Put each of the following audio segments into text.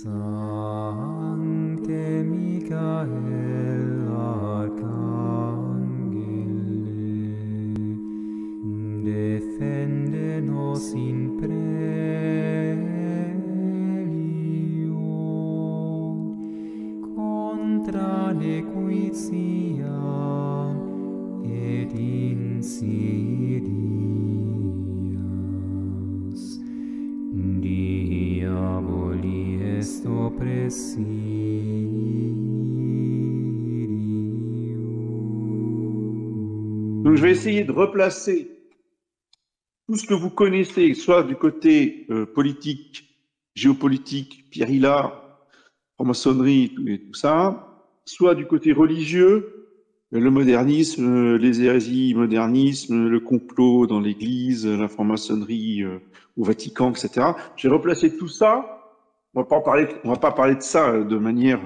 Sancte Michael Arcangele, defende nos in prelio contra nequitia et insidias diaboli est oppressirium. Donc je vais essayer de replacer tout ce que vous connaissez, soit du côté politique, géopolitique, Pierre Hillard, franc-maçonnerie et tout ça, soit du côté religieux, le modernisme, les hérésies, modernisme, le complot dans l'Église, la franc-maçonnerie au Vatican, etc. J'ai replacé tout ça. On va pas parler de ça de manière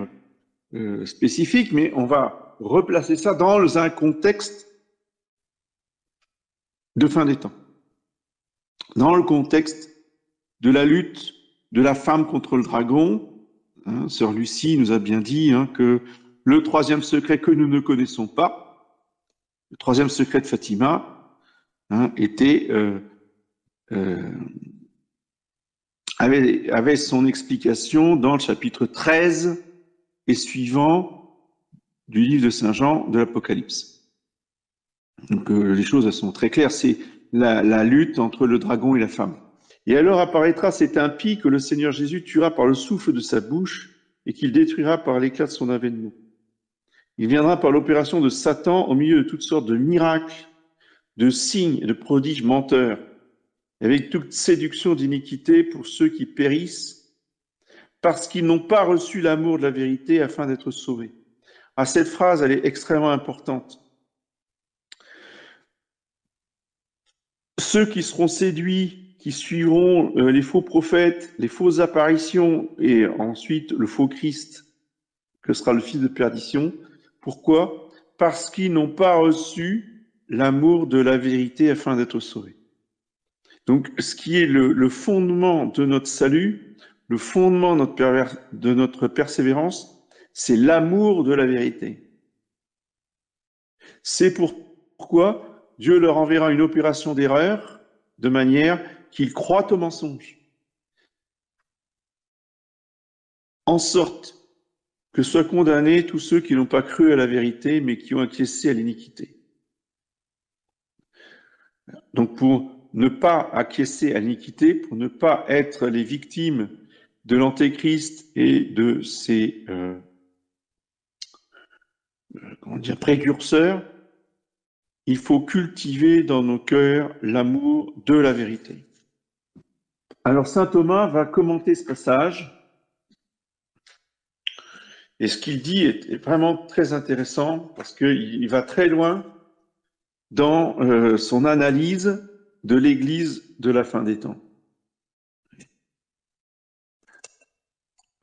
spécifique, mais on va replacer ça dans un contexte de fin des temps, dans le contexte de la lutte de la femme contre le dragon. Sœur Lucie nous a bien dit que le troisième secret que nous ne connaissons pas, le troisième secret de Fatima, avait son explication dans le chapitre 13 et suivant du livre de Saint Jean de l'Apocalypse. Donc les choses elles sont très claires, c'est la lutte entre le dragon et la femme. Et alors apparaîtra cet impie que le Seigneur Jésus tuera par le souffle de sa bouche et qu'il détruira par l'éclat de son avènement. Il viendra par l'opération de Satan au milieu de toutes sortes de miracles, de signes et de prodiges menteurs, avec toute séduction d'iniquité pour ceux qui périssent, parce qu'ils n'ont pas reçu l'amour de la vérité afin d'être sauvés. Ah, cette phrase, elle est extrêmement importante. Ceux qui seront séduits, qui suivront les faux prophètes, les fausses apparitions et ensuite le faux Christ, que sera le fils de perdition. Pourquoi? Parce qu'ils n'ont pas reçu l'amour de la vérité afin d'être sauvés. Donc, ce qui est le fondement de notre salut, le fondement de notre persévérance, c'est l'amour de la vérité. C'est pourquoi Dieu leur enverra une opération d'erreur de manière qu'ils croient au mensonge, en sorte que soient condamnés tous ceux qui n'ont pas cru à la vérité, mais qui ont acquiescé à l'iniquité. Donc pour ne pas acquiescer à l'iniquité, pour ne pas être les victimes de l'Antéchrist et de ses précurseurs, il faut cultiver dans nos cœurs l'amour de la vérité. Alors saint Thomas va commenter ce passage, et ce qu'il dit est vraiment très intéressant parce qu'il va très loin dans son analyse de l'Église de la fin des temps.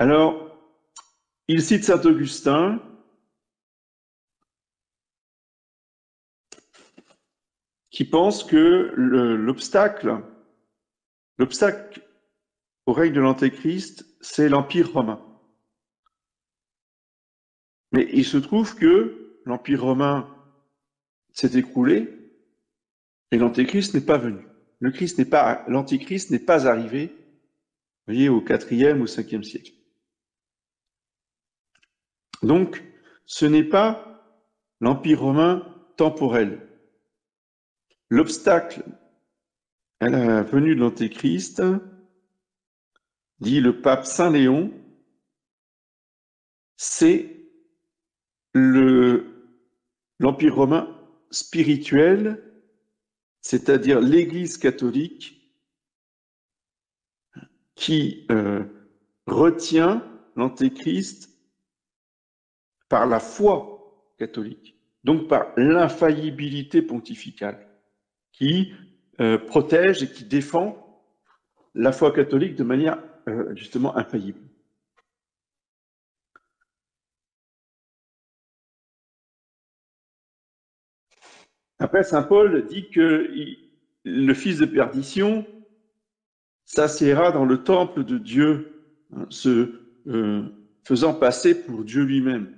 Alors, il cite saint Augustin, qui pense que l'obstacle au règne de l'Antéchrist, c'est l'Empire romain. Mais il se trouve que l'Empire romain s'est écroulé et l'Antéchrist n'est pas venu. L'Antéchrist n'est pas arrivé, vous voyez, au IVe ou 5e siècle. Donc, ce n'est pas l'Empire romain temporel. L'obstacle à la venue de l'Antéchrist, dit le pape Saint Léon, c'est l'Empire romain spirituel, c'est-à-dire l'Église catholique qui retient l'Antéchrist par la foi catholique, donc par l'infaillibilité pontificale, qui protège et qui défend la foi catholique de manière justement infaillible. Après, saint Paul dit que le fils de perdition s'assiera dans le temple de Dieu, ce faisant passer pour Dieu lui-même.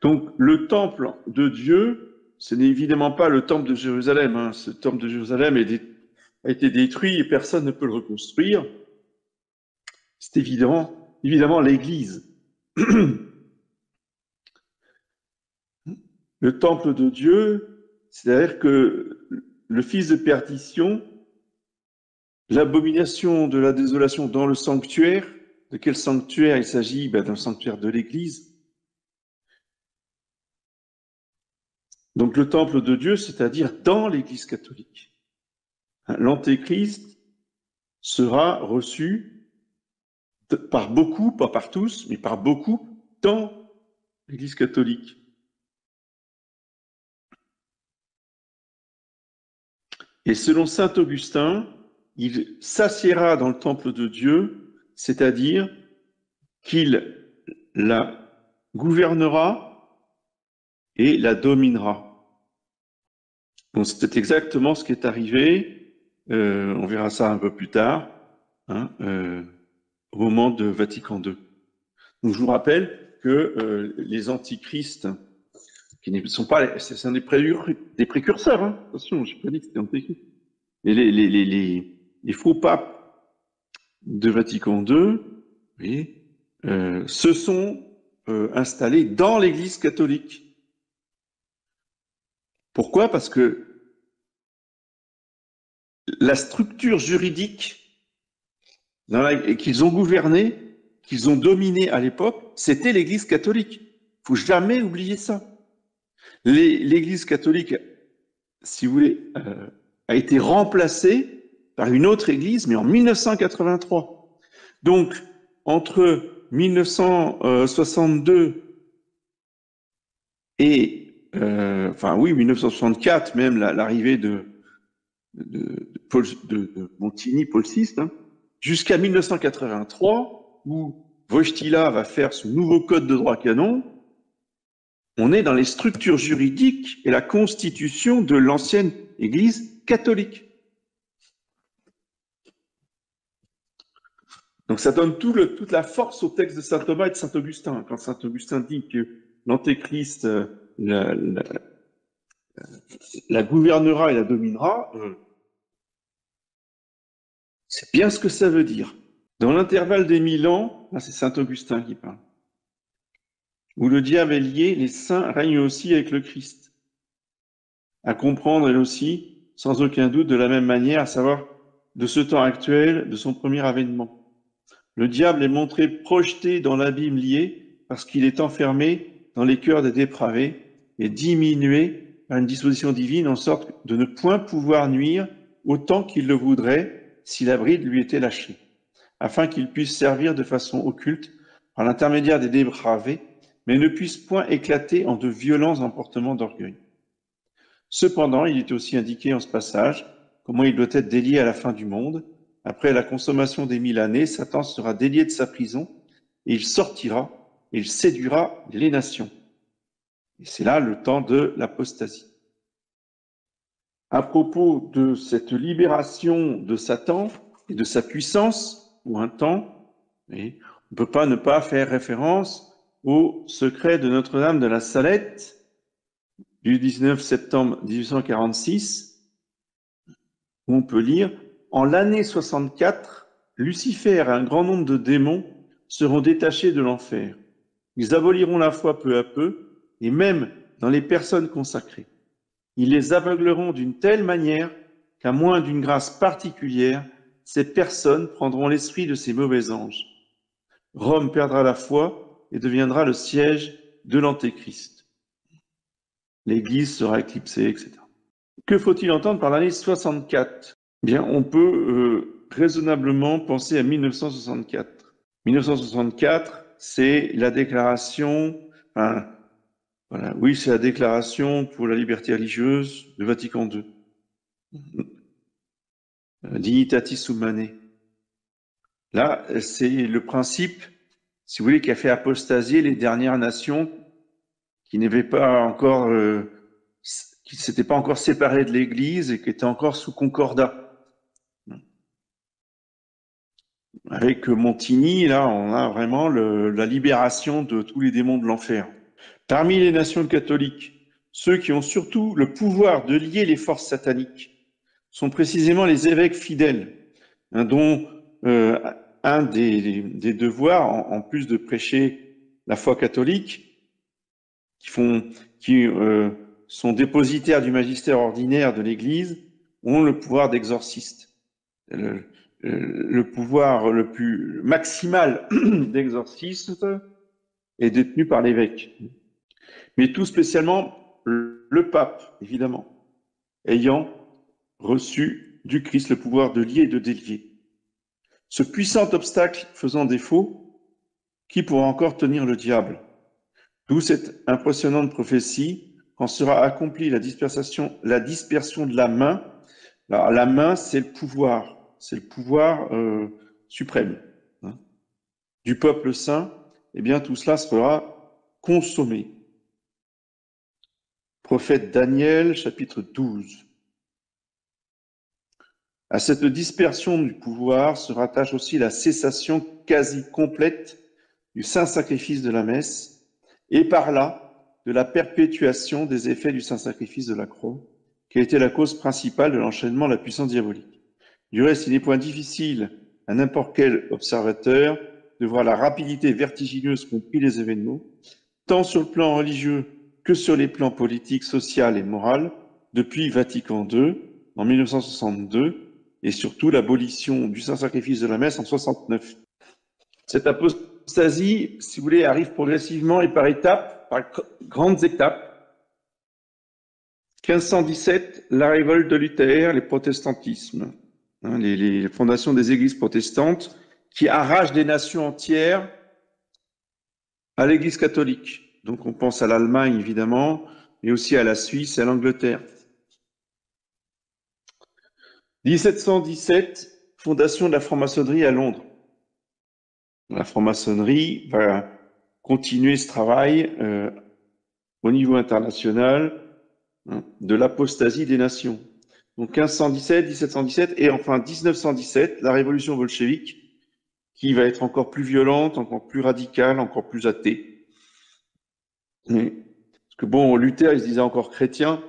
Donc, le temple de Dieu, ce n'est évidemment pas le temple de Jérusalem. Hein. Ce temple de Jérusalem a été détruit et personne ne peut le reconstruire. C'est évidemment l'Église. Le temple de Dieu, c'est-à-dire que le fils de perdition, l'abomination de la désolation dans le sanctuaire, de quel sanctuaire il s'agit? D'un sanctuaire de l'Église. Donc le temple de Dieu, c'est-à-dire dans l'Église catholique. L'Antéchrist sera reçu par beaucoup, pas par tous, mais par beaucoup dans l'Église catholique. Et selon saint Augustin, il s'assiera dans le temple de Dieu, c'est-à-dire qu'il la gouvernera et la dominera. Donc c'est exactement ce qui est arrivé, on verra ça un peu plus tard, hein, au moment de Vatican II. Donc je vous rappelle que les antichrists, qui ne sont pas, c'est des précurseurs, hein, attention, je n'ai pas dit que c'était antichrist. Et les faux papes de Vatican II, oui, se sont installés dans l'Église catholique. Pourquoi? Parce que la structure juridique qu'ils ont gouvernée, qu'ils ont dominée à l'époque, c'était l'Église catholique. Il ne faut jamais oublier ça. L'Église catholique, si vous voulez, a été remplacée par une autre Église, mais en 1983. Donc, entre 1962 et 1964, même l'arrivée de Montigny, Paul VI, hein, jusqu'à 1983, où Wojtyla va faire son nouveau code de droit canon, on est dans les structures juridiques et la constitution de l'ancienne Église catholique. Donc ça donne toute la force au texte de saint Thomas et de saint Augustin. Quand saint Augustin dit que l'Antéchrist la gouvernera et la dominera, c'est bien ce que ça veut dire. Dans l'intervalle des 1000 ans, là c'est saint Augustin qui parle, où le diable est lié, les saints règnent aussi avec le Christ. À comprendre, elle aussi, sans aucun doute, de la même manière, à savoir de ce temps actuel, de son premier avènement. Le diable est montré projeté dans l'abîme lié, parce qu'il est enfermé dans les cœurs des dépravés et diminué par une disposition divine, en sorte de ne point pouvoir nuire autant qu'il le voudrait si la bride lui était lâchée, afin qu'il puisse servir de façon occulte par l'intermédiaire des dépravés, mais ne puisse point éclater en de violents emportements d'orgueil. Cependant, il est aussi indiqué en ce passage comment il doit être délié à la fin du monde. Après la consommation des 1000 années, Satan sera délié de sa prison et il sortira et il séduira les nations. Et c'est là le temps de l'apostasie. À propos de cette libération de Satan et de sa puissance, pour un temps, on ne peut pas ne pas faire référence au secret de Notre-Dame de la Salette du 19 septembre 1846, où on peut lire « En l'année 64, Lucifer et un grand nombre de démons seront détachés de l'enfer. Ils aboliront la foi peu à peu, et même dans les personnes consacrées. Ils les aveugleront d'une telle manière qu'à moins d'une grâce particulière, ces personnes prendront l'esprit de ces mauvais anges. Rome perdra la foi et deviendra le siège de l'Antéchrist. L'Église sera éclipsée, etc. » Que faut-il entendre par l'année 64 ? Bien, on peut raisonnablement penser à 1964. 1964, c'est la déclaration, c'est la déclaration pour la liberté religieuse de Vatican II. Dignitatis Humanae. Là, c'est le principe, si vous voulez, qui a fait apostasier les dernières nations qui n'avaient pas encore, qui ne s'étaient pas encore séparées de l'Église et qui étaient encore sous concordat. Avec Montigny, là, on a vraiment la libération de tous les démons de l'enfer. Parmi les nations catholiques, ceux qui ont surtout le pouvoir de lier les forces sataniques sont précisément les évêques fidèles, hein, dont un des devoirs, en plus de prêcher la foi catholique, qui sont dépositaires du magistère ordinaire de l'Église, ont le pouvoir d'exorciste. Le pouvoir le plus maximal d'exorcisme est détenu par l'évêque. Mais tout spécialement le pape, évidemment, ayant reçu du Christ le pouvoir de lier et de délier. Ce puissant obstacle faisant défaut, qui pourra encore tenir le diable? D'où cette impressionnante prophétie, quand sera accomplie la dispersion de la main. Alors, la main, c'est le pouvoir suprême, hein, du peuple saint. Eh bien, tout cela sera consommé. Prophète Daniel, chapitre 12. À cette dispersion du pouvoir se rattache aussi la cessation quasi complète du saint sacrifice de la messe et par là de la perpétuation des effets du saint sacrifice de la croix, qui a été la cause principale de l'enchaînement de la puissance diabolique. Du reste, il n'est point difficile à n'importe quel observateur de voir la rapidité vertigineuse qu'ont pris les événements, tant sur le plan religieux que sur les plans politiques, social et moral, depuis Vatican II en 1962, et surtout l'abolition du saint-sacrifice de la messe en 69. Cette apostasie, si vous voulez, arrive progressivement et par étapes, par grandes étapes. 1517, la révolte de Luther, les protestantismes, hein, les fondations des églises protestantes qui arrachent des nations entières à l'église catholique. Donc on pense à l'Allemagne évidemment, mais aussi à la Suisse et à l'Angleterre. 1717, fondation de la franc-maçonnerie à Londres. La franc-maçonnerie va continuer ce travail au niveau international, hein, de l'apostasie des nations. Donc 1517, 1717 et enfin 1917, la révolution bolchevique, qui va être encore plus violente, encore plus radicale, encore plus athée. Parce que bon, Luther, il se disait encore chrétien.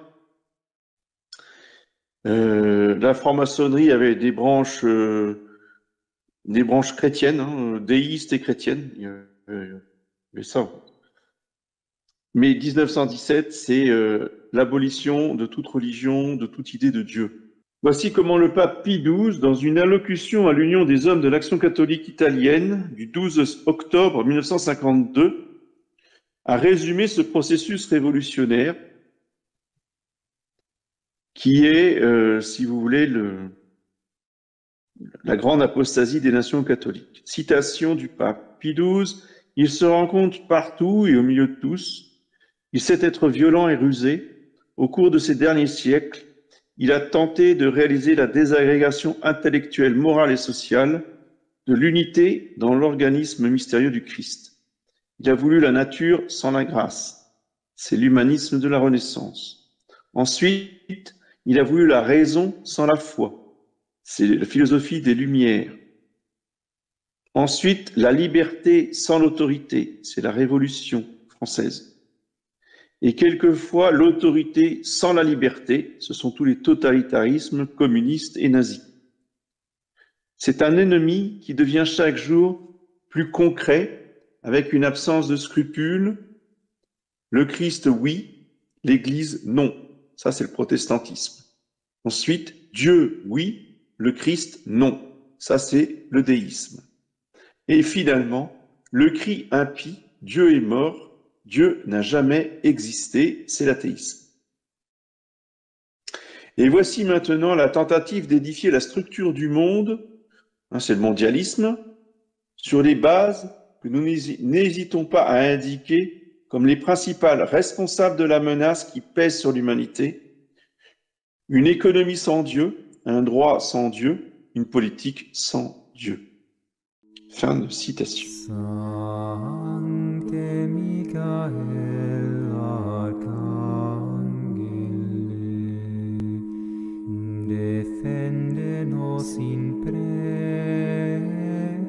La franc-maçonnerie avait des branches chrétiennes, hein, déistes et chrétiennes. Mais ça. Mais 1917, c'est l'abolition de toute religion, de toute idée de Dieu. Voici comment le pape Pie XII, dans une allocution à l'Union des hommes de l'Action catholique italienne du 12 octobre 1952, a résumé ce processus révolutionnaire qui est, si vous voulez, la grande apostasie des nations catholiques. Citation du pape Pie XII, « Il se rencontre partout et au milieu de tous. Il sait être violent et rusé. Au cours de ces derniers siècles, il a tenté de réaliser la désagrégation intellectuelle, morale et sociale de l'unité dans l'organisme mystérieux du Christ. Il a voulu la nature sans la grâce. C'est l'humanisme de la Renaissance. Ensuite, il a voulu la raison sans la foi. C'est la philosophie des Lumières. Ensuite, la liberté sans l'autorité. C'est la Révolution française. Et quelquefois, l'autorité sans la liberté, ce sont tous les totalitarismes communistes et nazis. C'est un ennemi qui devient chaque jour plus concret, avec une absence de scrupules. Le Christ, oui, l'Église, non. Ça, c'est le protestantisme. Ensuite, Dieu, oui, le Christ, non. Ça, c'est le déisme. Et finalement, le cri impie, Dieu est mort, Dieu n'a jamais existé, c'est l'athéisme. Et voici maintenant la tentative d'édifier la structure du monde, hein, c'est le mondialisme, sur les bases que nous n'hésitons pas à indiquer comme les principales responsables de la menace qui pèse sur l'humanité: une économie sans Dieu, un droit sans Dieu, une politique sans Dieu. Fin de citation. Sancte Michael Arcangele, defende nos in prece.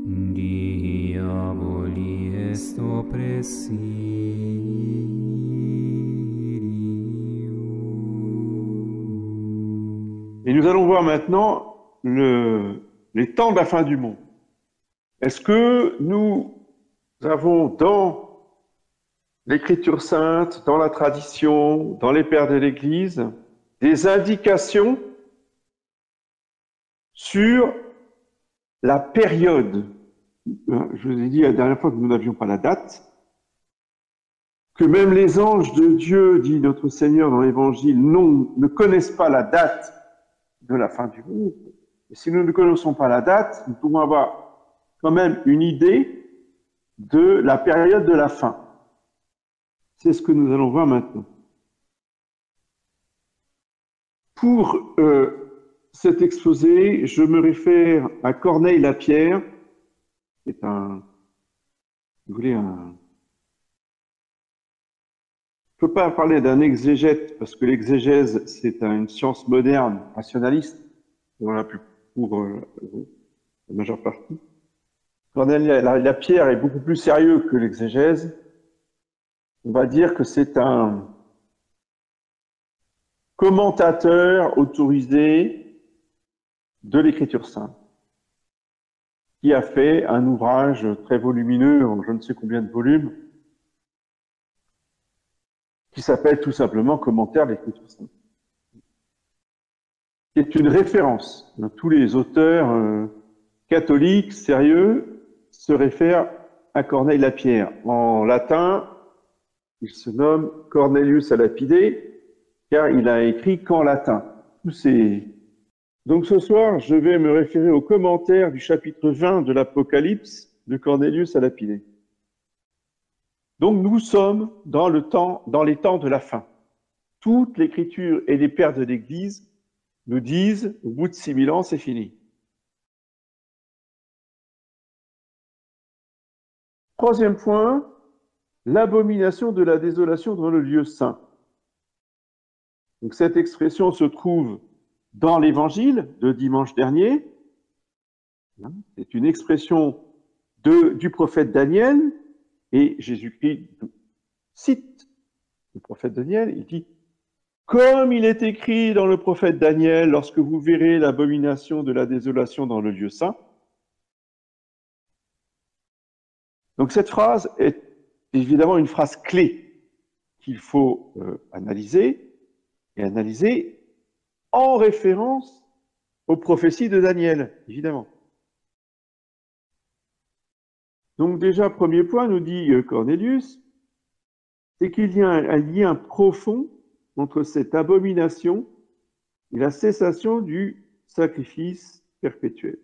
diaboli est oppressirium. Et nous allons voir maintenant les temps de la fin du monde. Est-ce que nous avons dans l'Écriture sainte, dans la tradition, dans les pères de l'Église, des indications sur la période? Je vous ai dit la dernière fois que nous n'avions pas la date, que même les anges de Dieu, dit notre Seigneur dans l'Évangile, ne connaissent pas la date de la fin du monde. Et si nous ne connaissons pas la date, nous pouvons avoir quand même une idée de la période de la fin. C'est ce que nous allons voir maintenant. Pour cet exposé, je me réfère à Corneille Lapierre, qui est je ne peux pas parler d'un exégète, parce que l'exégèse, c'est une science moderne, rationaliste, pour la majeure partie. Corneille Lapierre est beaucoup plus sérieux que l'exégèse. On va dire que c'est un commentateur autorisé de l'Écriture sainte, qui a fait un ouvrage très volumineux, en je ne sais combien de volumes, qui s'appelle tout simplement Commentaire de l'Écriture sainte, qui est une référence. Tous les auteurs catholiques sérieux se réfèrent à Corneille Lapierre. En latin, il se nomme Cornelius à Lapide, car il a écrit qu'en latin. Donc ce soir, je vais me référer au commentaire du chapitre 20 de l'Apocalypse de Cornelius à Lapide. Donc nous sommes dans les temps de la fin. Toute l'Écriture et les pères de l'Église nous disent, au bout de 6000 ans, c'est fini. Troisième point, l'abomination de la désolation dans le lieu saint. Donc cette expression se trouve dans l'évangile de dimanche dernier. C'est une expression du prophète Daniel, et Jésus-Christ cite le prophète Daniel, il dit « Comme il est écrit dans le prophète Daniel, lorsque vous verrez l'abomination de la désolation dans le lieu saint ». Donc cette phrase est évidemment une phrase clé qu'il faut analyser en référence aux prophéties de Daniel, évidemment. Donc déjà, premier point, nous dit Cornelius, c'est qu'il y a un lien profond entre cette abomination et la cessation du sacrifice perpétuel.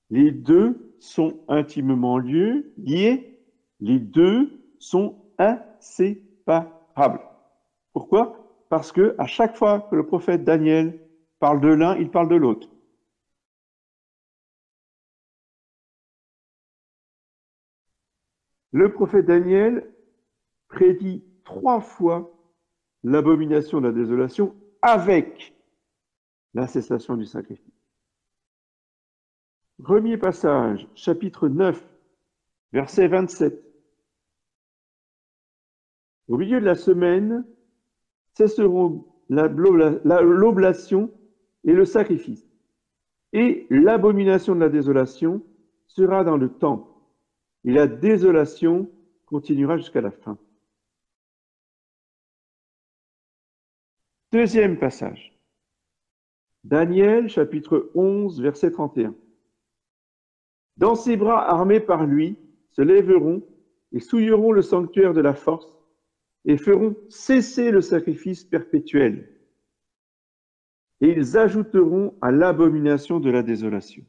Les deux sont intimement liés, les deux sont inséparables. Pourquoi? Parce que à chaque fois que le prophète Daniel parle de l'un, il parle de l'autre. Le prophète Daniel prédit 3 fois l'abomination de la désolation avec la cessation du sacrifice. Premier passage, chapitre 9, verset 27. Au milieu de la semaine, cesseront l'oblation et le sacrifice, et l'abomination de la désolation sera dans le temple, et la désolation continuera jusqu'à la fin. Deuxième passage. Daniel, chapitre 11, verset 31. Dans ses bras armés par lui, se lèveront et souilleront le sanctuaire de la force et feront cesser le sacrifice perpétuel. Et ils ajouteront à l'abomination de la désolation.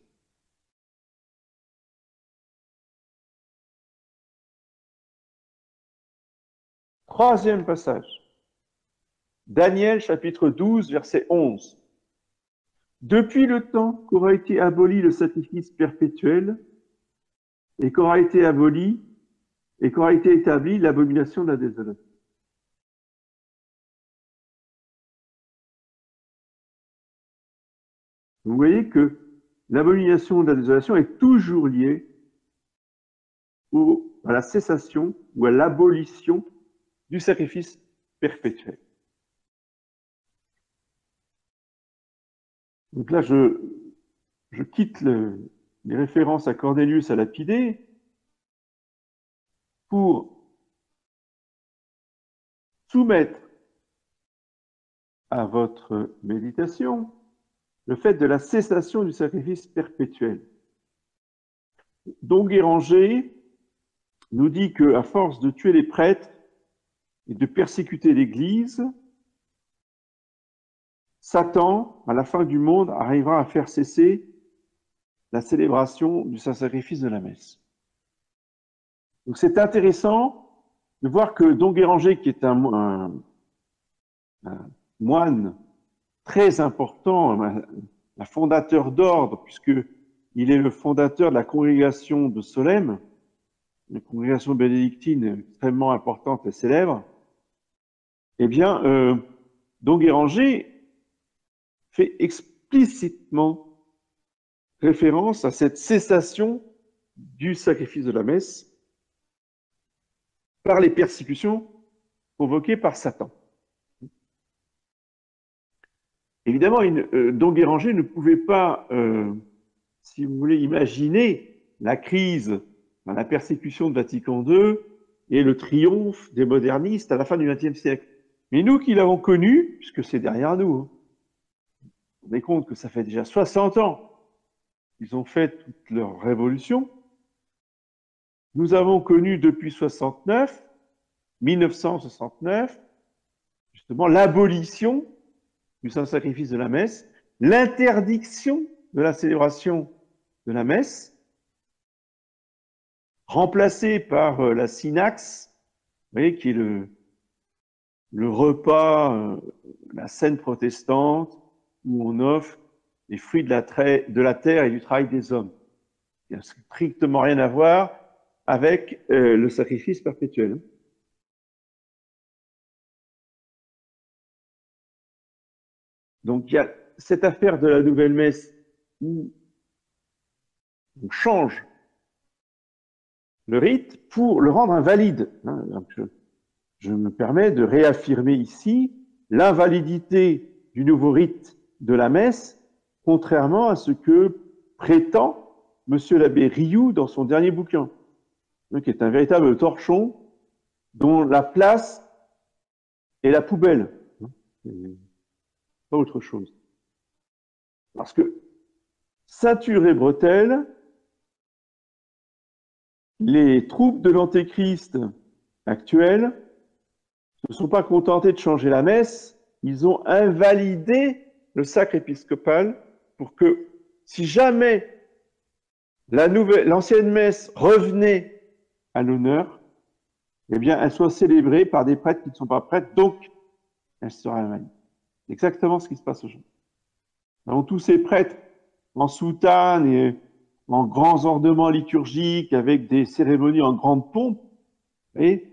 Troisième passage. Daniel, chapitre 12, verset 11. Depuis le temps qu'aura été aboli le sacrifice perpétuel et qu'aura été établie l'abomination de la désolation. Vous voyez que l'abomination de la désolation est toujours liée à la cessation ou à l'abolition du sacrifice perpétuel. Donc là, je quitte les références à Cornelius à Lapidé pour soumettre à votre méditation le fait de la cessation du sacrifice perpétuel. Don Guéranger nous dit qu'à force de tuer les prêtres et de persécuter l'Église, Satan, à la fin du monde, arrivera à faire cesser la célébration du sacrifice de la messe. Donc c'est intéressant de voir que Don Guéranger, qui est un moine très important, un fondateur d'ordre, puisqu'il est le fondateur de la congrégation de Solesmes, une congrégation bénédictine extrêmement importante et célèbre, eh bien, Don Guéranger fait explicitement référence à cette cessation du sacrifice de la messe par les persécutions provoquées par Satan. Évidemment, Don Guéranger ne pouvait pas, si vous voulez, imaginer la crise, la persécution de Vatican II et le triomphe des modernistes à la fin du XXe siècle. Mais nous qui l'avons connu, puisque c'est derrière nous, on est compte que ça fait déjà 60 ans qu'ils ont fait toute leur révolution. Nous avons connu depuis 1969, justement l'abolition du saint-sacrifice de la messe, l'interdiction de la célébration de la messe, remplacée par la synaxe, vous voyez, qui est le repas, la scène protestante, où on offre les fruits de la terre et du travail des hommes. Il n'y a strictement rien à voir avec le sacrifice perpétuel. Donc il y a cette affaire de la nouvelle messe où on change le rite pour le rendre invalide. Je me permets de réaffirmer ici l'invalidité du nouveau rite de la messe, contrairement à ce que prétend Monsieur l'abbé Rioux dans son dernier bouquin, qui est un véritable torchon dont la place est la poubelle, pas autre chose. Parce que ceinture et bretelles, les troupes de l'Antéchrist actuels ne sont pas contentés de changer la messe, ils ont invalidé le sacre épiscopal pour que, si jamais l'ancienne messe revenait à l'honneur, eh bien, elle soit célébrée par des prêtres qui ne sont pas prêtres, donc elle sera invalide. C'est exactement ce qui se passe aujourd'hui. Nous avons tous ces prêtres en soutane et en grands ornements liturgiques, avec des cérémonies en grande pompe, et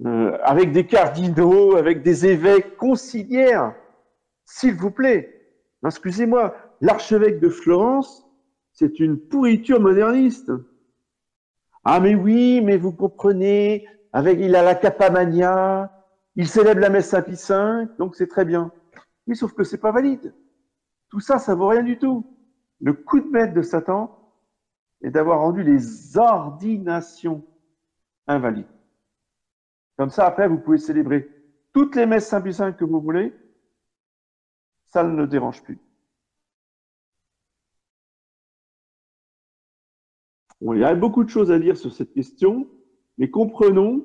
avec des cardinaux, avec des évêques conciliaires. S'il vous plaît, excusez-moi, l'archevêque de Florence, c'est une pourriture moderniste. Ah mais oui, mais vous comprenez, il a la capamania, il célèbre la messe Saint-Pie V, donc c'est très bien. Mais sauf que c'est pas valide. Tout ça, ça vaut rien du tout. Le coup de maître de Satan est d'avoir rendu les ordinations invalides. Comme ça, après, vous pouvez célébrer toutes les messes Saint-Pie V que vous voulez, ça ne le dérange plus. Bon, il y a beaucoup de choses à dire sur cette question, mais comprenons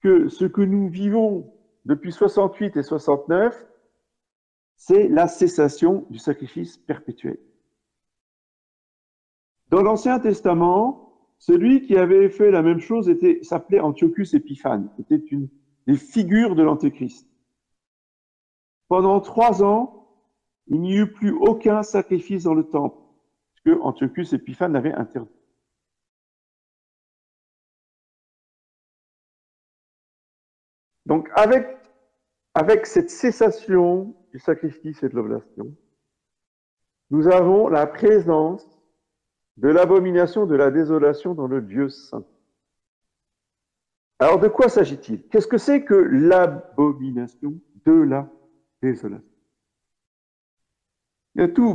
que ce que nous vivons depuis 68 et 69, c'est la cessation du sacrifice perpétuel. Dans l'Ancien Testament, celui qui avait fait la même chose s'appelait Antiochus Épiphane, était une des figures de l'Antéchrist. Pendant 3 ans, il n'y eut plus aucun sacrifice dans le temple, puisque Antiochus Épiphane l'avait interdit. Donc, avec cette cessation du sacrifice et de l'oblation, nous avons la présence de l'abomination de la désolation dans le lieu saint. Alors, de quoi s'agit-il? Qu'est-ce que c'est que l'abomination de la désolation?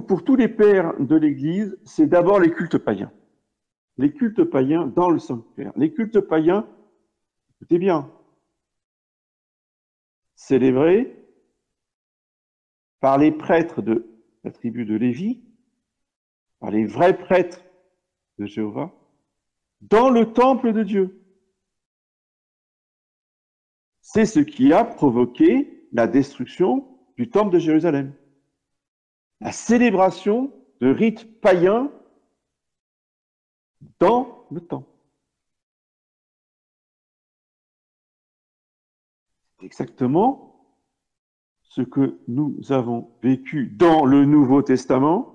Pour tous les pères de l'Église, c'est d'abord les cultes païens. Les cultes païens dans le sanctuaire. Les cultes païens, écoutez bien, célébrés par les prêtres de la tribu de Lévi, par les vrais prêtres de Jéhovah, dans le temple de Dieu. C'est ce qui a provoqué la destruction du temple de Jérusalem. La célébration de rites païens dans le temple. C'est exactement ce que nous avons vécu dans le Nouveau Testament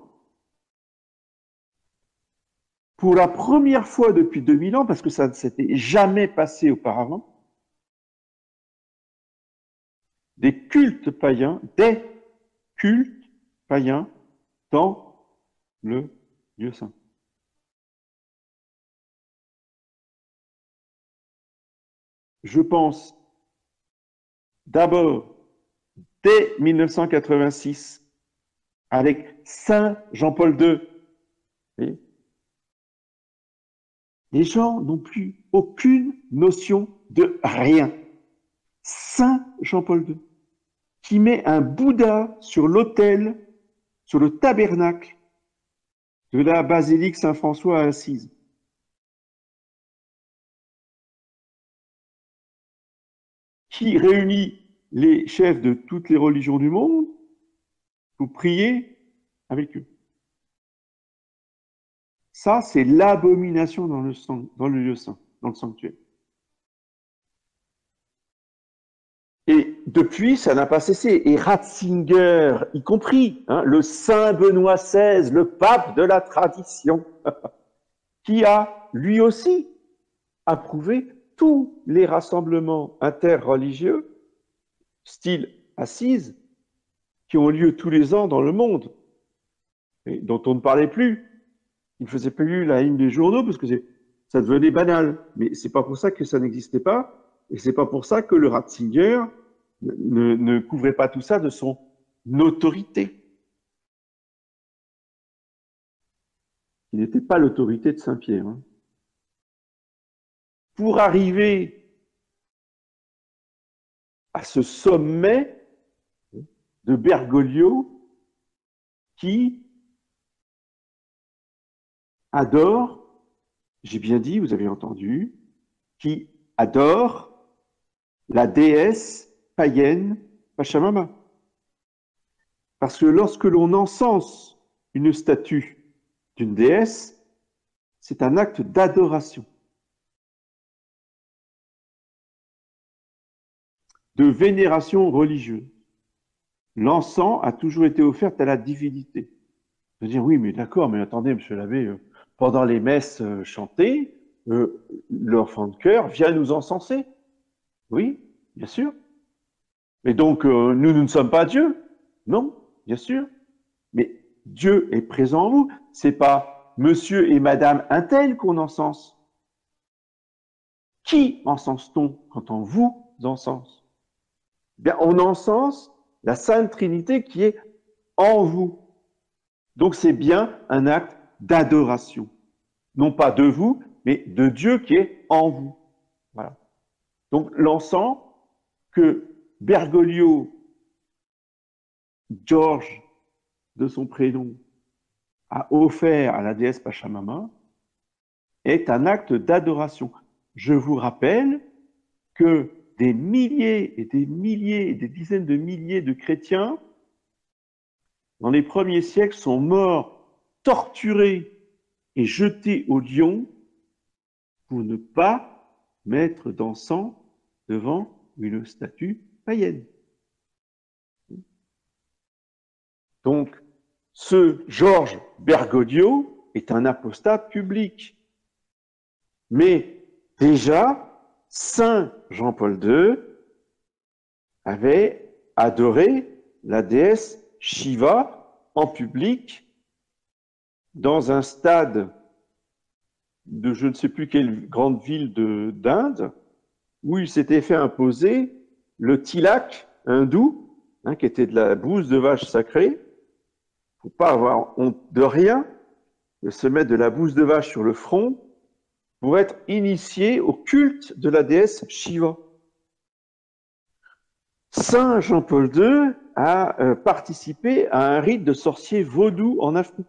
pour la première fois depuis 2000 ans, parce que ça ne s'était jamais passé auparavant, des cultes païens dans le lieu saint. Je pense d'abord, dès 1986, avec Saint Jean-Paul II, les gens n'ont plus aucune notion de rien. Saint Jean-Paul II, qui met un Bouddha sur l'autel, sur le tabernacle de la basilique Saint-François à Assise. Qui réunit les chefs de toutes les religions du monde pour prier avec eux. Ça, c'est l'abomination dans le lieu saint, dans le sanctuaire. Et depuis, ça n'a pas cessé. Et Ratzinger, y compris, le Saint Benoît XVI, le pape de la tradition, qui a, lui aussi, approuvé tous les rassemblements interreligieux, style Assise, qui ont lieu tous les ans dans le monde, et dont on ne parlait plus. Il ne faisait plus la une des journaux parce que ça devenait banal. Mais c'est pas pour ça que ça n'existait pas, et c'est pas pour ça que le Ratzinger ne couvrait pas tout ça de son autorité. Il n'était pas l'autorité de Saint-Pierre. Pour arriver à ce sommet de Bergoglio qui adore, j'ai bien dit, vous avez entendu, qui adore la déesse païenne Pachamama. Parce que lorsque l'on encense une statue d'une déesse, c'est un acte d'adoration, de vénération religieuse. L'encens a toujours été offert à la divinité. De dire, oui, mais d'accord, mais attendez, monsieur l'abbé, pendant les messes chantées, l'enfant de chœur vient nous encenser. Oui, bien sûr. Mais donc, nous ne sommes pas Dieu. Non, bien sûr. Mais Dieu est présent en vous. C'est pas monsieur et madame un tel qu'on encense. Qui encense-t-on quand on vous encense? Bien, on encense la Sainte Trinité qui est en vous. Donc c'est bien un acte d'adoration. Non pas de vous, mais de Dieu qui est en vous. Voilà. Donc l'encens que Bergoglio, Georges, de son prénom, a offert à la déesse Pachamama est un acte d'adoration. Je vous rappelle que des milliers et des milliers et des dizaines de milliers de chrétiens dans les premiers siècles sont morts, torturés et jetés au lion pour ne pas mettre d'encens devant une statue païenne. Donc, ce Georges Bergoglio est un apostate public. Mais déjà, Saint Jean-Paul II avait adoré la déesse Shiva en public dans un stade de je ne sais plus quelle grande ville d'Inde, où il s'était fait imposer le tilak hindou, qui était de la bouse de vache sacrée. Il ne faut pas avoir honte de rien, de se mettre de la bouse de vache sur le front pour être initié au culte de la déesse Shiva. Saint Jean-Paul II a participé à un rite de sorcier vaudou en Afrique.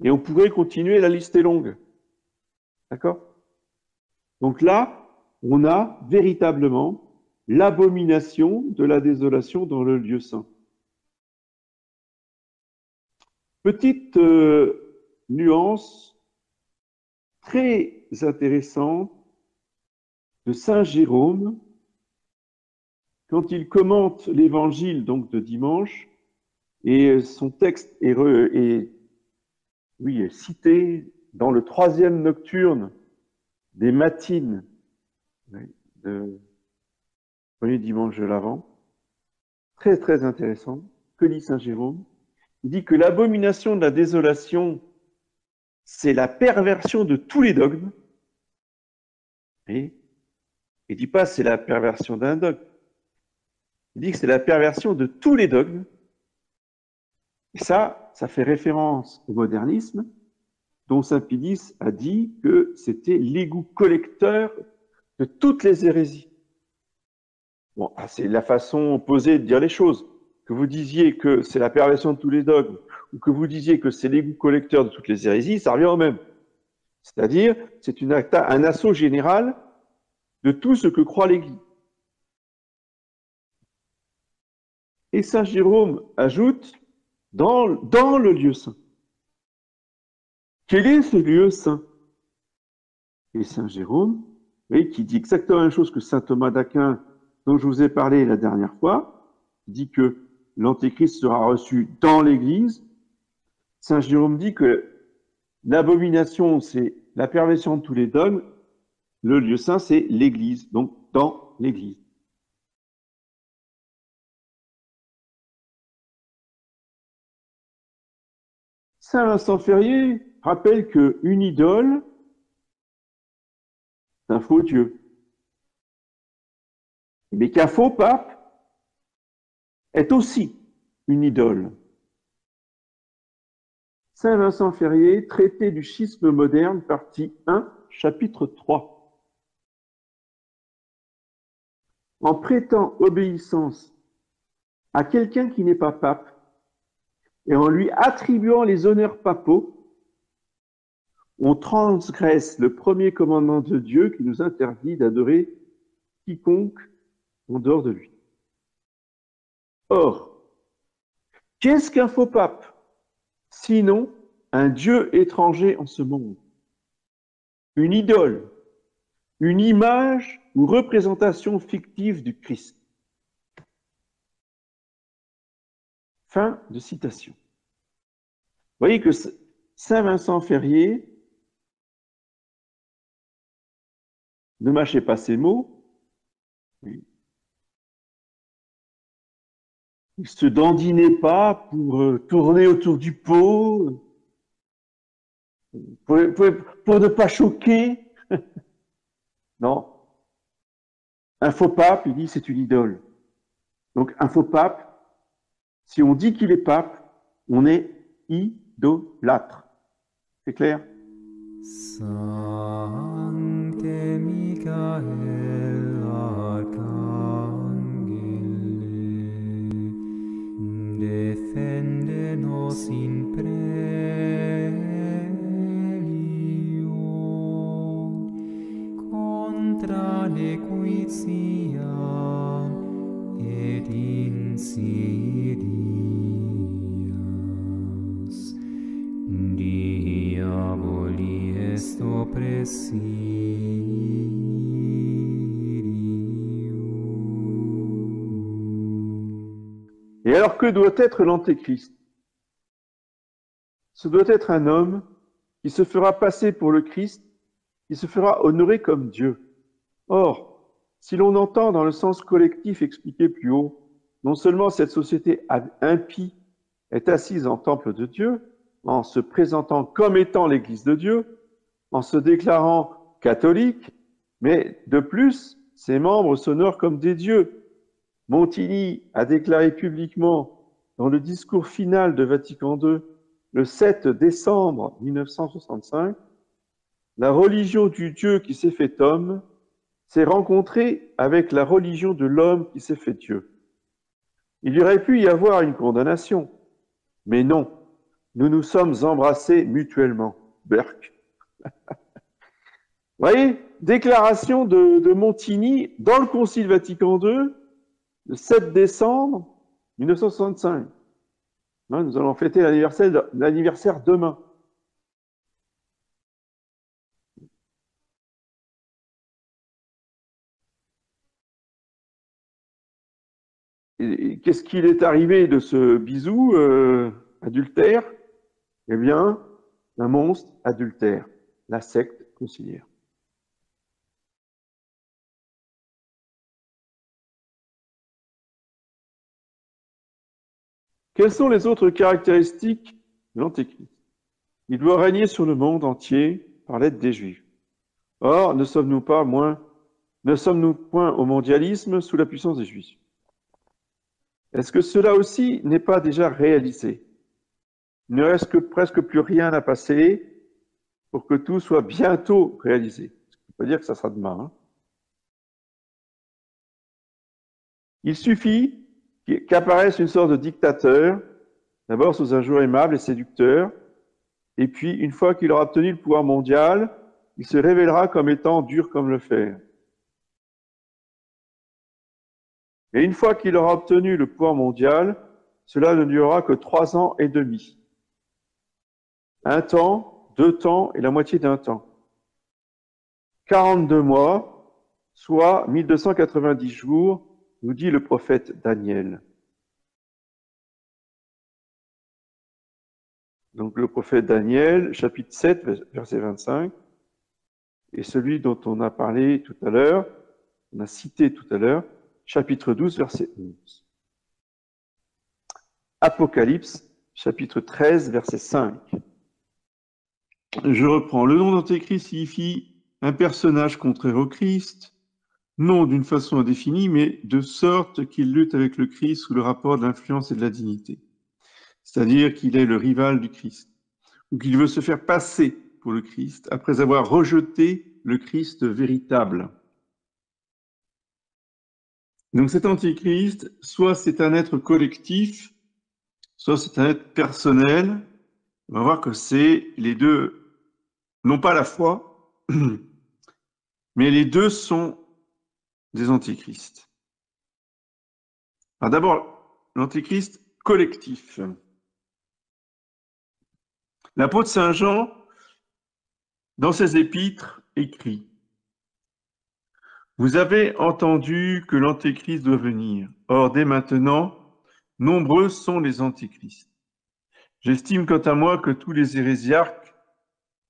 Et on pourrait continuer, la liste est longue. D'accord? Donc là, on a véritablement l'abomination de la désolation dans le lieu saint. Petite nuance très intéressante de Saint Jérôme, quand il commente l'évangile donc de dimanche, et son texte est cité dans le 3e nocturne des matines de premier dimanche de l'Avent. Très, très intéressant. Que dit Saint Jérôme? Il dit que l'abomination de la désolation, c'est la perversion de tous les dogmes. Et il ne dit pas c'est la perversion d'un dogme. Il dit que c'est la perversion de tous les dogmes. Et ça fait référence au modernisme, dont Saint Pie a dit que c'était l'égout collecteur de toutes les hérésies. Bon, c'est la façon opposée de dire les choses. Que vous disiez que c'est la perversion de tous les dogmes, ou que vous disiez que c'est l'égout collecteur de toutes les hérésies, ça revient au même. C'est-à-dire, c'est un assaut général de tout ce que croit l'Église. Et Saint Jérôme ajoute, dans le lieu saint. Quel est ce lieu saint? Et Saint Jérôme, qui dit exactement la même chose que Saint Thomas d'Aquin, dont je vous ai parlé la dernière fois, dit que l'Antéchrist sera reçu dans l'Église. Saint Jérôme dit que l'abomination, c'est la perversion de tous les dogmes. Le lieu saint, c'est l'Église, donc dans l'Église. Saint Vincent Ferrier rappelle qu'une idole, c'est un faux Dieu. Mais qu'un faux pape est aussi une idole. Saint Vincent Ferrier, Traité du schisme moderne, partie 1, chapitre 3. En prêtant obéissance à quelqu'un qui n'est pas pape et en lui attribuant les honneurs papaux, on transgresse le premier commandement de Dieu qui nous interdit d'adorer quiconque en dehors de lui. Or, qu'est-ce qu'un faux pape? Sinon, un dieu étranger en ce monde, une idole, une image ou représentation fictive du Christ. Fin de citation. Vous voyez que Saint Vincent Ferrier ne mâchait pas ses mots. Il ne se dandinait pas pour tourner autour du pot, pour ne pas choquer. Non. Un faux pape, il dit, c'est une idole. Donc un faux pape, si on dit qu'il est pape, on est idolâtre. C'est clair? Sancte Michael Arcangele, defende nos in prelio contra nequitiam et insidias diaboli est oppressirium. Et alors que doit être l'Antéchrist? Ce doit être un homme qui se fera passer pour le Christ, qui se fera honorer comme Dieu. Or, si l'on entend dans le sens collectif expliqué plus haut, non seulement cette société impie est assise en temple de Dieu, en se présentant comme étant l'Église de Dieu, en se déclarant catholique, mais de plus, ses membres s'honorent comme des dieux. Montigny a déclaré publiquement dans le discours final de Vatican II, le 7 décembre 1965, « La religion du Dieu qui s'est fait homme s'est rencontrée avec la religion de l'homme qui s'est fait Dieu. Il y aurait pu y avoir une condamnation, mais non, nous nous sommes embrassés mutuellement. » Burke. Vous voyez, déclaration de Montigny dans le Concile Vatican II, le 7 décembre 1965. Nous allons fêter l'anniversaire demain. Qu'est-ce qu'il est arrivé de ce bisou adultère? Eh bien, un monstre adultère, la secte conciliaire. Quelles sont les autres caractéristiques de l'Antéchrist? Il doit régner sur le monde entier par l'aide des Juifs. Or, ne sommes-nous point au mondialisme sous la puissance des Juifs? Est-ce que cela aussi n'est pas déjà réalisé? Il ne reste que presque plus rien à passer pour que tout soit bientôt réalisé. Ça ne veut pas dire que ça sera demain. Hein. Il suffit qu'apparaisse une sorte de dictateur, d'abord sous un jour aimable et séducteur, et puis, une fois qu'il aura obtenu le pouvoir mondial, il se révélera comme étant dur comme le fer. Et une fois qu'il aura obtenu le pouvoir mondial, cela ne durera que 3 ans et demi. 1 temps, 2 temps et la moitié d'un temps. 42 mois, soit 1290 jours, nous dit le prophète Daniel. Donc le prophète Daniel, chapitre 7, verset 25, et celui dont on a parlé tout à l'heure, on a cité tout à l'heure, chapitre 12, verset 11. Apocalypse, chapitre 13, verset 5. Je reprends. Le nom d'Antéchrist signifie un personnage contraire au Christ, non d'une façon indéfinie, mais de sorte qu'il lutte avec le Christ sous le rapport de l'influence et de la dignité. C'est-à-dire qu'il est le rival du Christ, ou qu'il veut se faire passer pour le Christ après avoir rejeté le Christ véritable. Donc cet antichrist, soit c'est un être collectif, soit c'est un être personnel. On va voir que c'est les deux, non pas à la fois, mais les deux sont des antichrists. Alors d'abord, l'antichrist collectif. L'apôtre Saint Jean, dans ses épîtres, écrit: Vous avez entendu que l'antéchrist doit venir. Or, dès maintenant, nombreux sont les antéchrists. J'estime quant à moi que tous les hérésiarques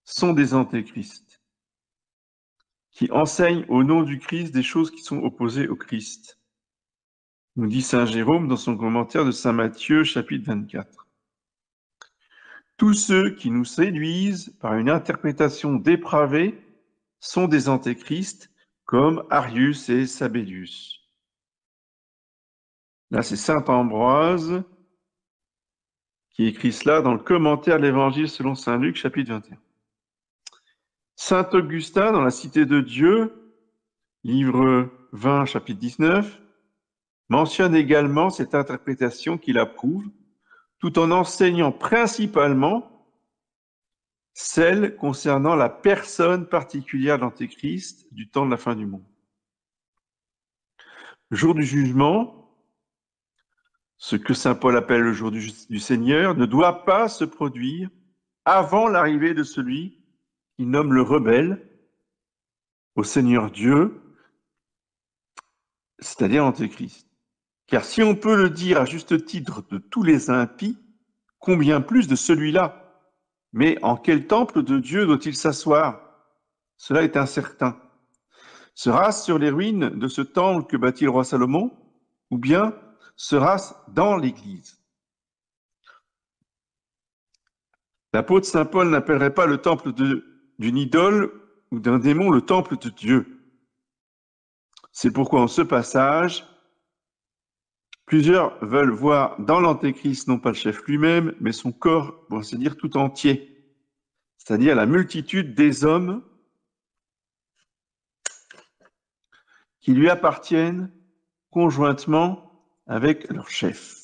sont des antéchrists, qui enseignent au nom du Christ des choses qui sont opposées au Christ. Nous dit saint Jérôme dans son commentaire de saint Matthieu, chapitre 24. Tous ceux qui nous séduisent par une interprétation dépravée sont des antéchrists, comme Arius et Sabellius. Là, c'est saint Ambroise qui écrit cela dans le commentaire de l'Évangile selon saint Luc, chapitre 21. Saint Augustin, dans la Cité de Dieu, livre 20, chapitre 19, mentionne également cette interprétation qu'il approuve, tout en enseignant principalement celle concernant la personne particulière de l'Antéchrist du temps de la fin du monde. Le jour du jugement, ce que saint Paul appelle le jour du Seigneur, ne doit pas se produire avant l'arrivée de celui qu'il nomme le rebelle au Seigneur Dieu, c'est-à-dire l'Antéchrist. Car si on peut le dire à juste titre de tous les impies, combien plus de celui-là? Mais en quel temple de Dieu doit-il s'asseoir? Cela est incertain. Sera-ce sur les ruines de ce temple que bâtit le roi Salomon, ou bien sera-ce dans l'Église? L'apôtre saint Paul n'appellerait pas le temple d'une idole ou d'un démon le temple de Dieu. C'est pourquoi en ce passage, plusieurs veulent voir dans l'Antéchrist non pas le chef lui-même, mais son corps, pour ainsi dire, tout entier, c'est-à-dire la multitude des hommes qui lui appartiennent conjointement avec leur chef.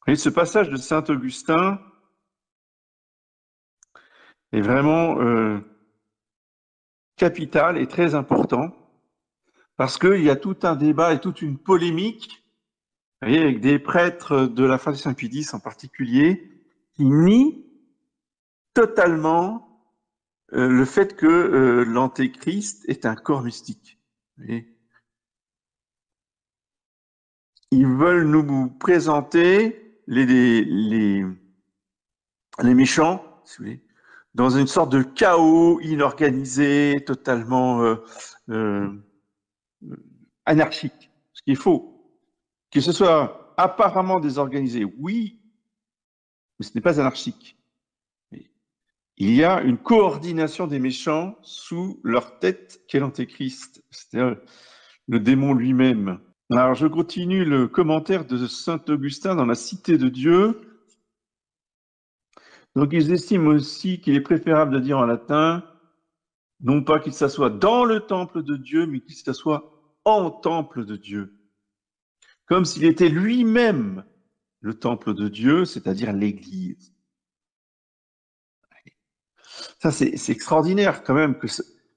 Et ce passage de saint Augustin est vraiment capital et très important parce qu'il y a tout un débat et toute une polémique, vous voyez, avec des prêtres de la fin du Saint-Pédis en particulier, qui nient totalement le fait que l'Antéchrist est un corps mystique. Vous voyez. Ils veulent nous présenter les méchants, si vous voulez, dans une sorte de chaos inorganisé, totalement anarchique. Ce qu'il faut, que ce soit apparemment désorganisé, oui, mais ce n'est pas anarchique. Il y a une coordination des méchants sous leur tête qu'est l'Antéchrist, c'est-à-dire le démon lui-même. Alors, je continue le commentaire de saint Augustin dans la Cité de Dieu. Donc, ils estiment aussi qu'il est préférable de dire en latin, non pas qu'il s'assoit dans le temple de Dieu, mais qu'il s'assoit en temple de Dieu. Comme s'il était lui-même le temple de Dieu, c'est-à-dire l'Église. Ça, c'est extraordinaire quand même.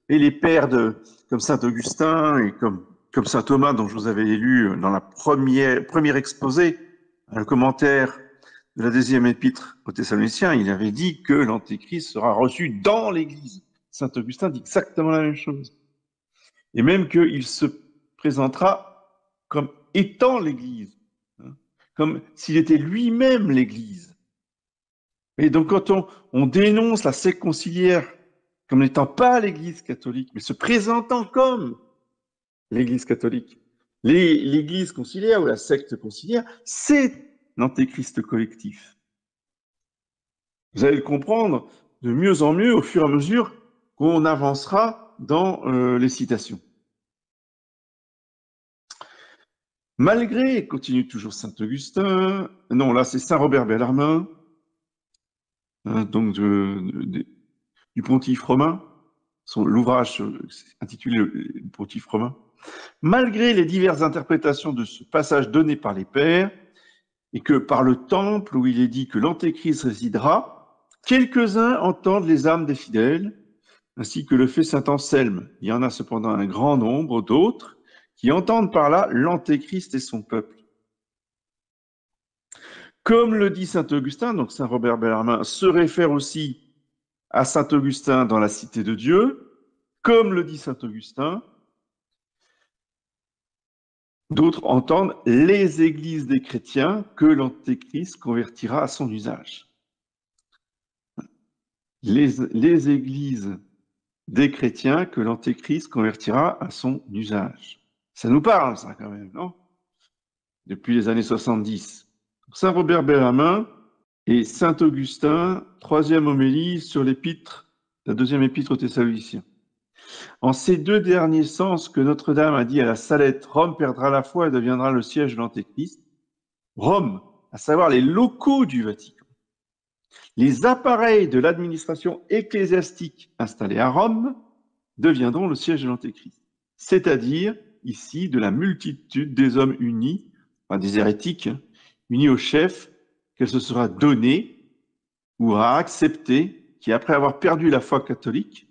Et les pères comme saint Augustin et comme saint Thomas, dont je vous avais lu dans la première exposé, le commentaire de la deuxième épître aux Thessaloniciens, il avait dit que l'Antéchrist sera reçu dans l'Église. Saint Augustin dit exactement la même chose. Et même qu'il se présentera comme étant l'Église, hein, comme s'il était lui-même l'Église. Et donc quand on dénonce la secte conciliaire comme n'étant pas l'Église catholique, mais se présentant comme l'Église catholique, l'Église conciliaire ou la secte conciliaire, c'est l'antéchrist collectif. Vous allez le comprendre de mieux en mieux au fur et à mesure qu'on avancera dans les citations. Malgré, continue toujours saint Augustin, non là c'est saint Robert Bellarmin, donc du Pontife romain, l'ouvrage intitulé le Pontife romain. Malgré les diverses interprétations de ce passage donné par les pères, et que par le temple où il est dit que l'Antéchrist résidera, quelques-uns entendent les âmes des fidèles, ainsi que le fait saint Anselme. Il y en a cependant un grand nombre d'autres qui entendent par là l'Antéchrist et son peuple. Comme le dit saint Augustin, donc saint Robert Bellarmin se réfère aussi à saint Augustin dans la Cité de Dieu, comme le dit saint Augustin, d'autres entendent les églises des chrétiens que l'Antéchrist convertira à son usage. Les églises des chrétiens que l'Antéchrist convertira à son usage. Ça nous parle, ça, quand même, non? Depuis les années 70. Saint Robert Bellarmin et saint Augustin, troisième homélie sur l'épître, la deuxième épître aux Thessaloniciens. En ces deux derniers sens que Notre-Dame a dit à la Salette, Rome perdra la foi et deviendra le siège de l'Antéchrist, Rome, à savoir les locaux du Vatican, les appareils de l'administration ecclésiastique installés à Rome deviendront le siège de l'Antéchrist, c'est-à-dire ici de la multitude des hommes unis, enfin des hérétiques, unis au chef qu'elle se sera donnée ou a accepté, qui après avoir perdu la foi catholique,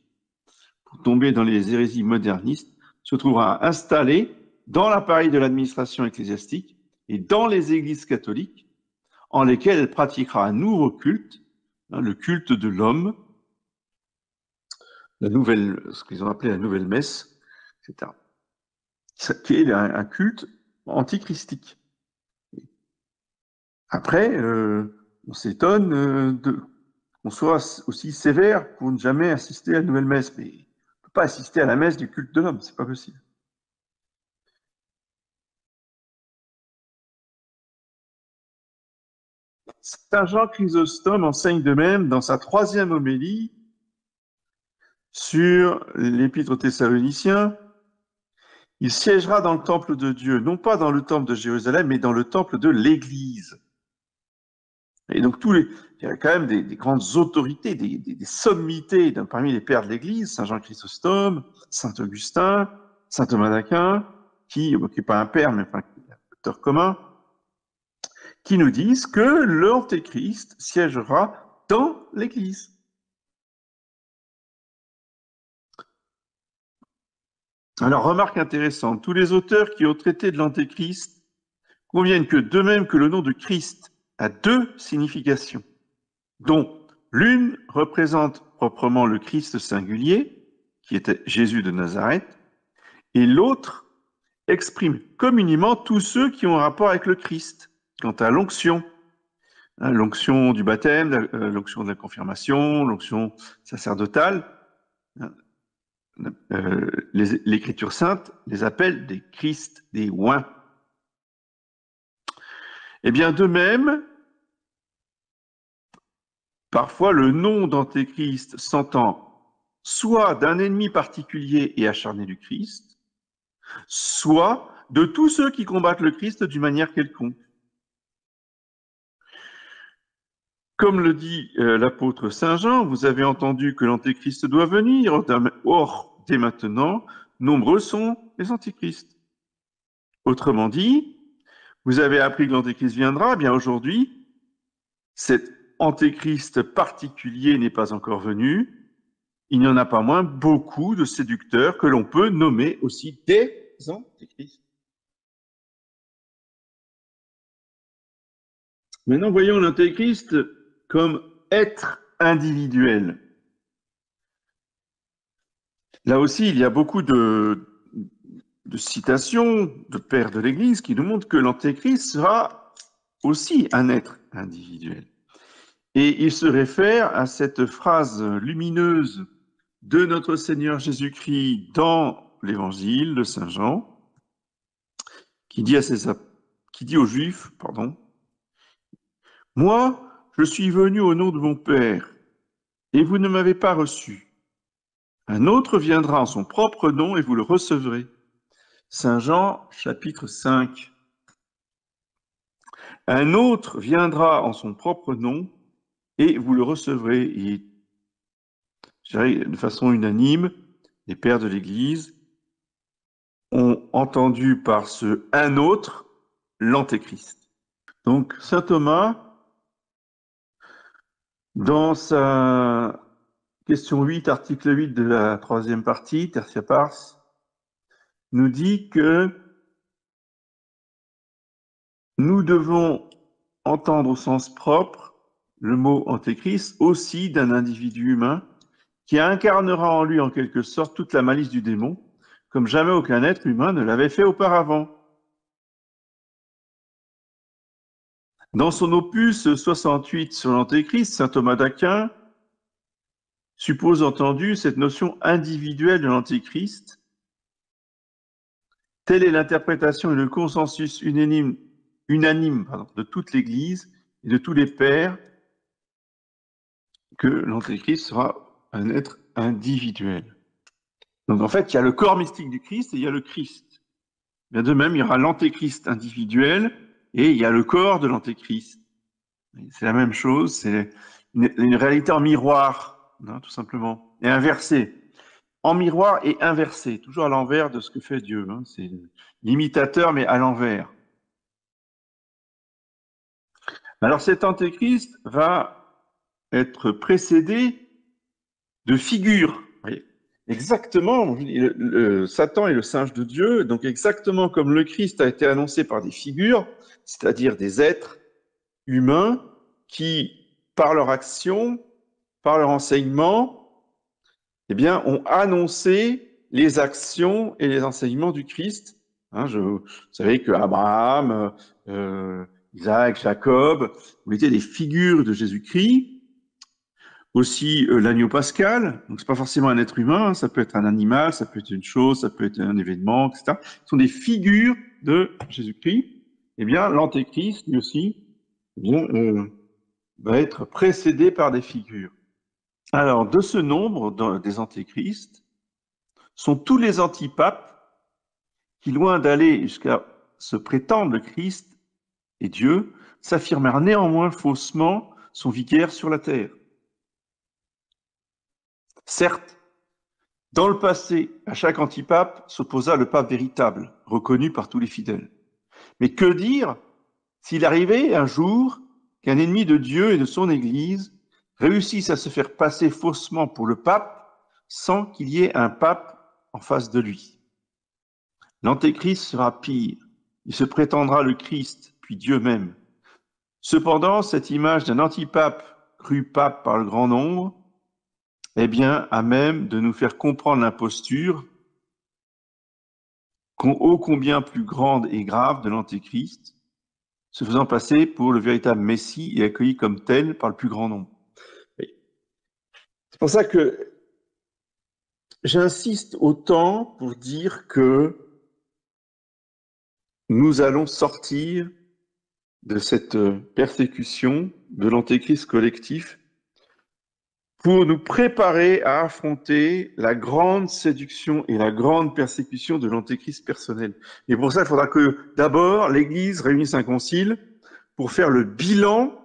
pour tomber dans les hérésies modernistes, se trouvera installé dans l'appareil de l'administration ecclésiastique et dans les églises catholiques, en lesquelles elle pratiquera un nouveau culte, le culte de l'homme, ce qu'ils ont appelé la nouvelle messe, etc. Qui est un culte antichristique. Après, on s'étonne qu'on soit aussi sévère pour ne jamais assister à la nouvelle messe, mais on ne peut pas assister à la messe du culte de l'homme, c'est pas possible. Saint Jean Chrysostome enseigne de même dans sa 3e homélie sur l'Épître aux Thessaloniciens. Il siégera dans le temple de Dieu, non pas dans le temple de Jérusalem, mais dans le temple de l'Église. Et donc il y a quand même des grandes autorités, des sommités parmi les pères de l'Église, Saint Jean Chrysostome, Saint Augustin, Saint Thomas d'Aquin, qui n'est pas un père, mais un auteur commun, qui nous disent que l'Antéchrist siégera dans l'Église. Alors, remarque intéressante, tous les auteurs qui ont traité de l'Antéchrist conviennent que, de même que le nom de Christ a 2 significations, dont l'une représente proprement le Christ singulier, qui était Jésus de Nazareth, et l'autre exprime communément tous ceux qui ont un rapport avec le Christ, quant à l'onction, l'onction du baptême, l'onction de la confirmation, l'onction sacerdotale. L'Écriture sainte les appelle des Christ, des oints. Eh bien, de même, parfois le nom d'Antéchrist s'entend soit d'un ennemi particulier et acharné du Christ, soit de tous ceux qui combattent le Christ d'une manière quelconque. Comme le dit l'apôtre Saint Jean, vous avez entendu que l'Antéchrist doit venir. Or, dès maintenant, nombreux sont les antichrists. Autrement dit, vous avez appris que l'Antéchrist viendra. Eh bien aujourd'hui, cet Antéchrist particulier n'est pas encore venu. Il n'y en a pas moins beaucoup de séducteurs que l'on peut nommer aussi des antichrists. Maintenant, voyons l'Antéchrist comme être individuel. Là aussi, il y a beaucoup de citations de pères de l'Église qui nous montrent que l'Antéchrist sera aussi un être individuel. Et il se réfère à cette phrase lumineuse de notre Seigneur Jésus-Christ dans l'Évangile de Saint Jean, qui dit aux Juifs, « Moi, je suis venu au nom de mon Père, et vous ne m'avez pas reçu. Un autre viendra en son propre nom, et vous le recevrez. » Saint Jean, chapitre 5. Un autre viendra en son propre nom, et vous le recevrez. Et, je dirais, de façon unanime, les pères de l'Église ont entendu par ce « un autre » l'Antéchrist. Donc, saint Thomas, dans sa question 8, article 8 de la 3e partie, Tertia Pars, nous dit que nous devons entendre au sens propre le mot antéchrist aussi d'un individu humain qui incarnera en lui en quelque sorte toute la malice du démon, comme jamais aucun être humain ne l'avait fait auparavant. Dans son opus 68 sur l'Antéchrist, saint Thomas d'Aquin suppose entendu cette notion individuelle de l'Antéchrist. Telle est l'interprétation et le consensus unanime de toute l'Église et de tous les pères que l'Antéchrist sera un être individuel. Donc en fait, il y a le corps mystique du Christ et il y a le Christ. Bien de même, il y aura l'Antéchrist individuel et il y a le corps de l'Antéchrist. C'est la même chose, c'est une réalité en miroir, tout simplement, et inversée. En miroir et inversé, toujours à l'envers de ce que fait Dieu. C'est l'imitateur, mais à l'envers. Alors cet Antéchrist va être précédé de figures. Exactement, Satan est le singe de Dieu, donc exactement comme le Christ a été annoncé par des figures, c'est-à-dire des êtres humains qui, par leur action, par leur enseignement, eh bien, ont annoncé les actions et les enseignements du Christ. Vous savez que Abraham, Isaac, Jacob ont été des figures de Jésus-Christ. Aussi l'agneau pascal, donc c'est pas forcément un être humain, ça peut être un animal, ça peut être une chose, ça peut être un événement, etc. Ce sont des figures de Jésus-Christ. Eh bien, l'Antéchrist, lui aussi, eh bien, va être précédé par des figures. Alors, de ce nombre des antéchrists sont tous les antipapes qui, loin d'aller jusqu'à se prétendre le Christ et Dieu, s'affirmèrent néanmoins faussement son vicaire sur la terre. Certes, dans le passé, à chaque antipape s'opposa le pape véritable, reconnu par tous les fidèles. Mais que dire s'il arrivait un jour qu'un ennemi de Dieu et de son Église réussisse à se faire passer faussement pour le pape sans qu'il y ait un pape en face de lui? L'antéchrist sera pire. Il se prétendra le Christ, puis Dieu même. Cependant, cette image d'un antipape cru pape par le grand nombre est bien à même de nous faire comprendre l'imposture ô combien plus grande et grave de l'antéchrist, se faisant passer pour le véritable Messie et accueilli comme tel par le plus grand nombre. C'est pour ça que j'insiste autant pour dire que nous allons sortir de cette persécution de l'antéchrist collectif pour nous préparer à affronter la grande séduction et la grande persécution de l'antéchrist personnel. Et pour ça, il faudra que d'abord l'Église réunisse un concile pour faire le bilan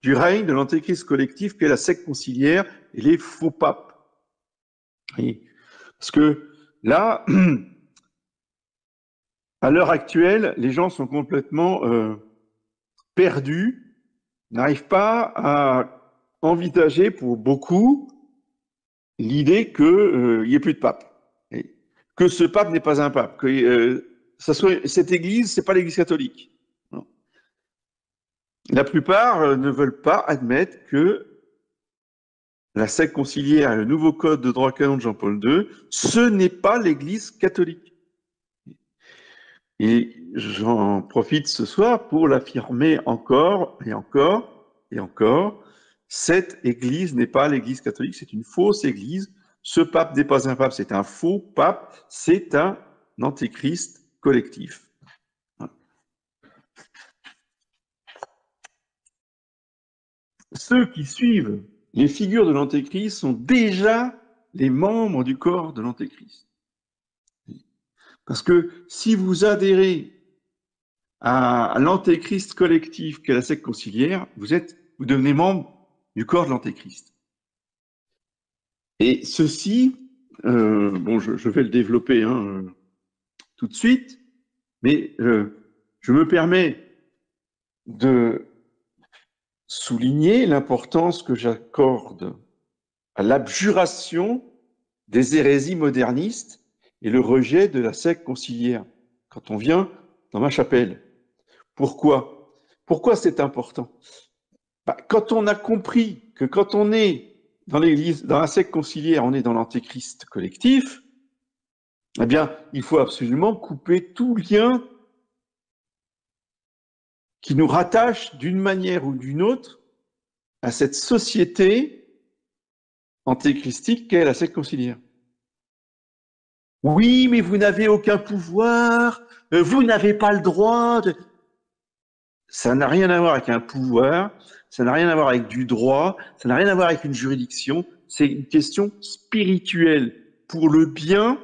du règne de l'antéchrist collectif qu'est la secte conciliaire et les faux papes. Et parce que là, à l'heure actuelle, les gens sont complètement perdus, n'arrivent pas à envisager pour beaucoup l'idée qu'il n'y ait plus de pape, et que ce pape n'est pas un pape, que cette Église, c'est pas l'Église catholique. Non. La plupart ne veulent pas admettre que la secte conciliaire et le nouveau code de droit canon de Jean-Paul II, ce n'est pas l'Église catholique. Et j'en profite ce soir pour l'affirmer encore et encore et encore. Cette Église n'est pas l'Église catholique, c'est une fausse Église. Ce pape n'est pas un pape, c'est un faux pape, c'est un antéchrist collectif. Ceux qui suivent les figures de l'antéchrist sont déjà les membres du corps de l'antéchrist. Parce que si vous adhérez à l'antéchrist collectif qu'est la secte conciliaire, vous devenez membre du corps de l'antéchrist. Et ceci, bon, je vais le développer tout de suite, mais je me permets de souligner l'importance que j'accorde à l'abjuration des hérésies modernistes et le rejet de la secte conciliaire quand on vient dans ma chapelle. Pourquoi? Pourquoi c'est important? Quand on a compris que quand on est dans l'Église, dans la secte conciliaire, on est dans l'antéchrist collectif, eh bien, il faut absolument couper tout lien qui nous rattache d'une manière ou d'une autre à cette société antéchristique qu'est la secte conciliaire. Oui, mais vous n'avez aucun pouvoir, vous n'avez pas le droit de... Ça n'a rien à voir avec un pouvoir, ça n'a rien à voir avec du droit, ça n'a rien à voir avec une juridiction, c'est une question spirituelle pour le bien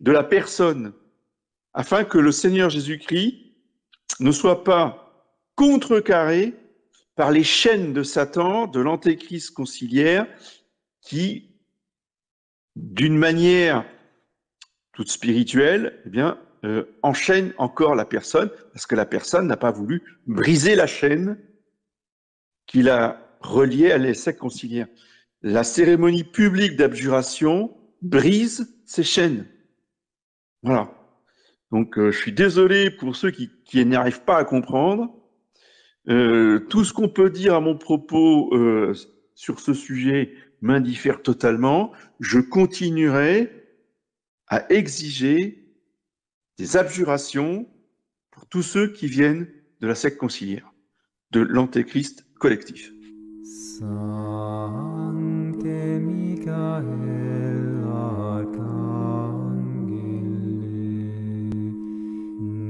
de la personne, afin que le Seigneur Jésus-Christ ne soit pas contrecarré par les chaînes de Satan, de l'antéchrist conciliaire, qui, d'une manière toute spirituelle, eh bien, enchaîne encore la personne, parce que la personne n'a pas voulu briser la chaîne qui l'a reliée à la secte conciliaire. La cérémonie publique d'abjuration brise ces chaînes. Voilà. Donc, je suis désolé pour ceux qui n'y arrivent pas à comprendre. Tout ce qu'on peut dire à mon propos sur ce sujet m'indiffère totalement. Je continuerai à exiger des abjurations pour tous ceux qui viennent de la secte conciliaire, de l'antéchrist collectif. Sancte Michael Arcangele,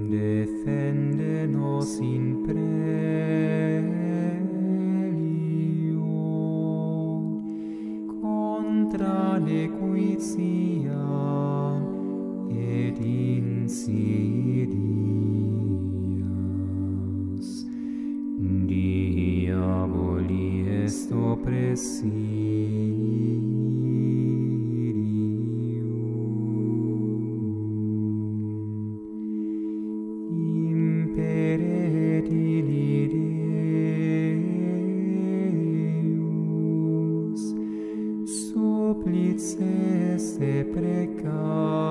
defende nos in prayer. diaboli est oppressirium. Imperet illi Deus, supplices te precamur,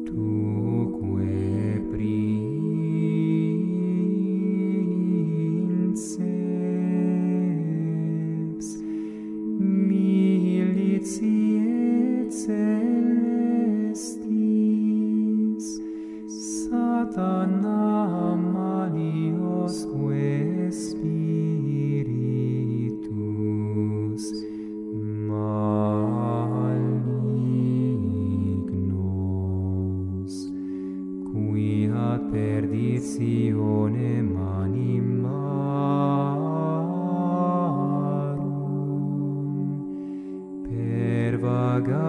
tuque princeps, militiae celestis, Satana maliosque spiritus malignos, qui ad perditionem animarum pervagantur